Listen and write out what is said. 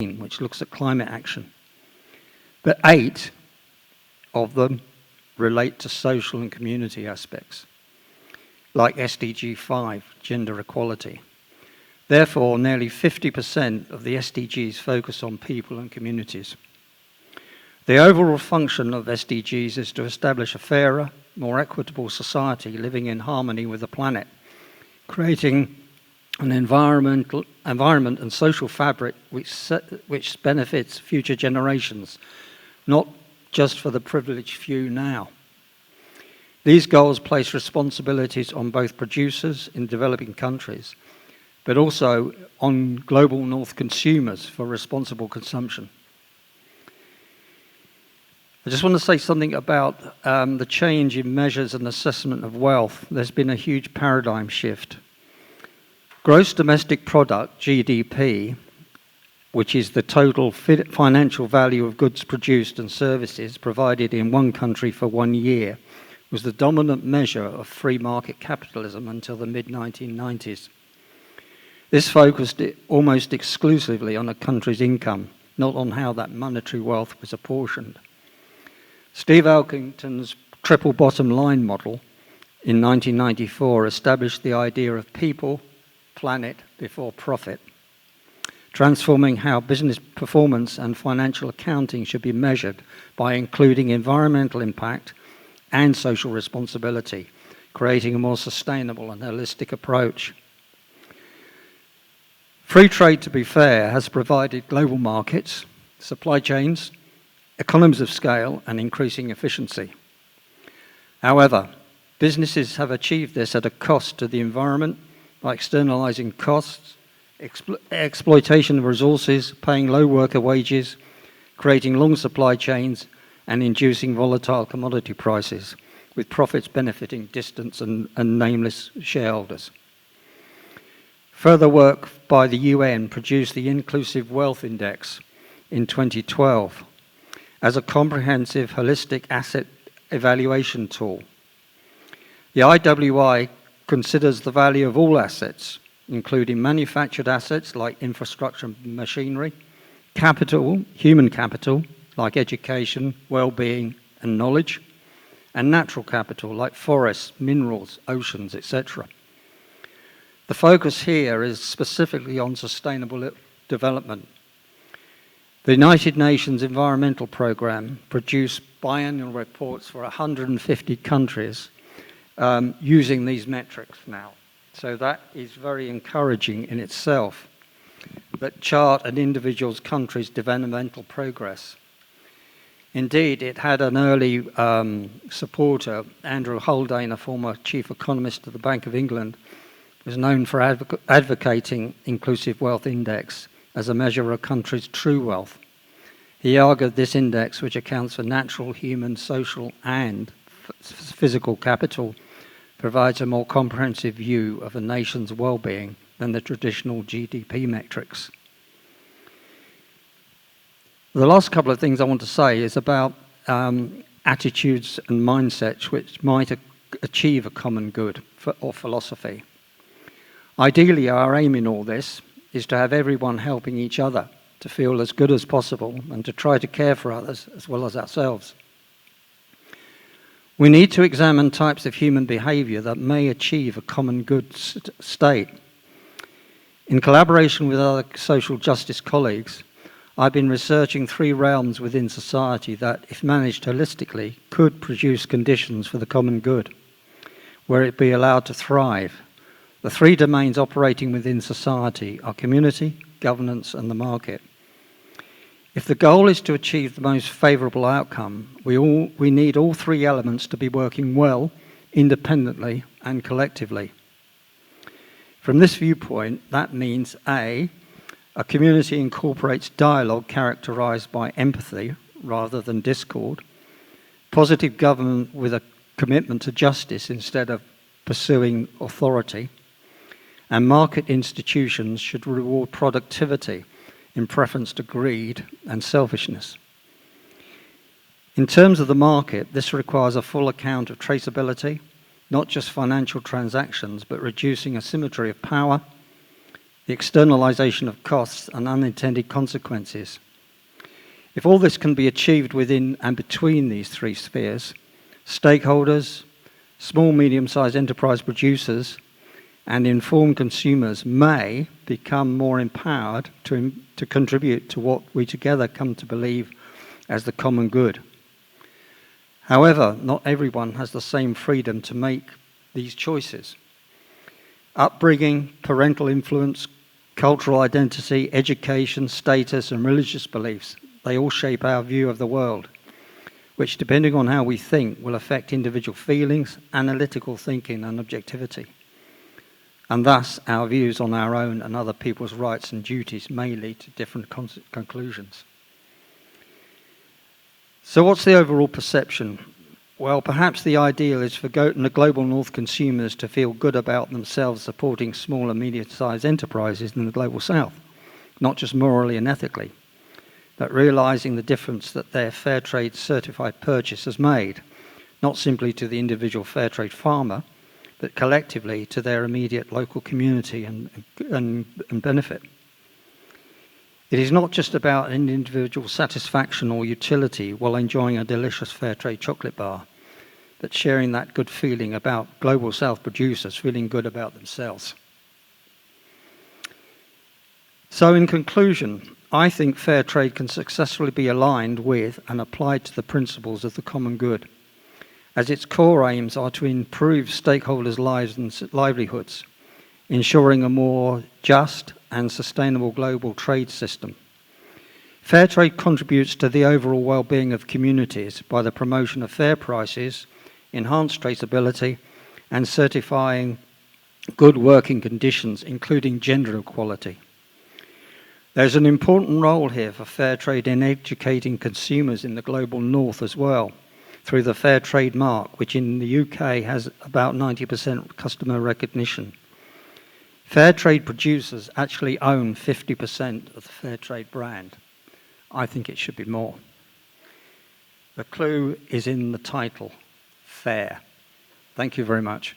which looks at climate action. But 8 of them relate to social and community aspects, like SDG 5, gender equality. Therefore, nearly 50% of the SDGs focus on people and communities. The overall function of SDGs is to establish a fairer, more equitable society living in harmony with the planet, creating an environment and social fabric which benefits future generations, not just for the privileged few now. These goals place responsibilities on both producers in developing countries, but also on global North consumers for responsible consumption. I just want to say something about the change in measures and assessment of wealth. There's been a huge paradigm shift. Gross domestic product, GDP, which is the total financial value of goods produced and services provided in one country for 1 year, was the dominant measure of free market capitalism until the mid-1990s. This focused almost exclusively on a country's income, not on how that monetary wealth was apportioned. Steve Elkington's triple bottom line model in 1994 established the idea of people, planet before profit, transforming how business performance and financial accounting should be measured by including environmental impact and social responsibility, creating a more sustainable and holistic approach. Free trade, to be fair, has provided global markets, supply chains, economies of scale, and increasing efficiency. However, businesses have achieved this at a cost to the environment by externalizing costs, exploitation of resources, paying low worker wages, creating long supply chains, and inducing volatile commodity prices, with profits benefiting distant and nameless shareholders. Further work by the UN produced the Inclusive Wealth Index in 2012 as a comprehensive, holistic asset evaluation tool. The IWI considers the value of all assets, including manufactured assets like infrastructure and machinery, capital, human capital, like education, well-being and knowledge, and natural capital like forests, minerals, oceans, etc. The focus here is specifically on sustainable development. The United Nations Environmental Programme produced biannual reports for 150 countries using these metrics now. So that is very encouraging in itself, that chart an individual country's developmental progress. Indeed, it had an early supporter, Andrew Haldane, a former chief economist of the Bank of England, was known for advocating Inclusive Wealth Index as a measure of a country's true wealth. He argued this index, which accounts for natural, human, social, and physical capital, provides a more comprehensive view of a nation's well-being than the traditional GDP metrics. The last couple of things I want to say is about attitudes and mindsets which might achieve a common good or philosophy. Ideally, our aim in all this is to have everyone helping each other to feel as good as possible and to try to care for others as well as ourselves. We need to examine types of human behavior that may achieve a common good state. In collaboration with other social justice colleagues, I've been researching 3 realms within society that, if managed holistically, could produce conditions for the common good, where it be allowed to thrive. The 3 domains operating within society are community, governance, and the market. If the goal is to achieve the most favourable outcome, we need all 3 elements to be working well, independently and collectively. From this viewpoint, that means A, a community incorporates dialogue characterised by empathy rather than discord, positive government with a commitment to justice instead of pursuing authority, and market institutions should reward productivity in preference to greed and selfishness. In terms of the market, this requires a full account of traceability, not just financial transactions, but reducing asymmetry of power, the externalization of costs and unintended consequences. If all this can be achieved within and between these three spheres, stakeholders, small, medium-sized enterprise producers, and informed consumers may become more empowered to contribute to what we together come to believe as the common good. However, not everyone has the same freedom to make these choices. Upbringing, parental influence, cultural identity, education, status, and religious beliefs, they all shape our view of the world, which, depending on how we think, will affect individual feelings, analytical thinking, and objectivity. And thus, our views on our own and other people's rights and duties may lead to different conclusions. So what's the overall perception? Well, perhaps the ideal is for the global north consumers to feel good about themselves supporting small and medium-sized enterprises in the global south, not just morally and ethically, but realizing the difference that their Fairtrade certified purchase has made, not simply to the individual Fairtrade farmer, but collectively to their immediate local community and benefit. It is not just about an individual satisfaction or utility while enjoying a delicious Fairtrade chocolate bar, but sharing that good feeling about global south producers feeling good about themselves. So in conclusion, I think Fairtrade can successfully be aligned with and applied to the principles of the common good, as its core aims are to improve stakeholders' lives and livelihoods, ensuring a more just and sustainable global trade system. Fairtrade contributes to the overall well-being of communities by the promotion of fair prices, enhanced traceability, and certifying good working conditions, including gender equality. There's an important role here for Fairtrade in educating consumers in the global north as well, through the Fairtrade mark, which in the UK has about 90% customer recognition. Fairtrade producers actually own 50% of the Fairtrade brand. I think it should be more. The clue is in the title, fair. Thank you very much.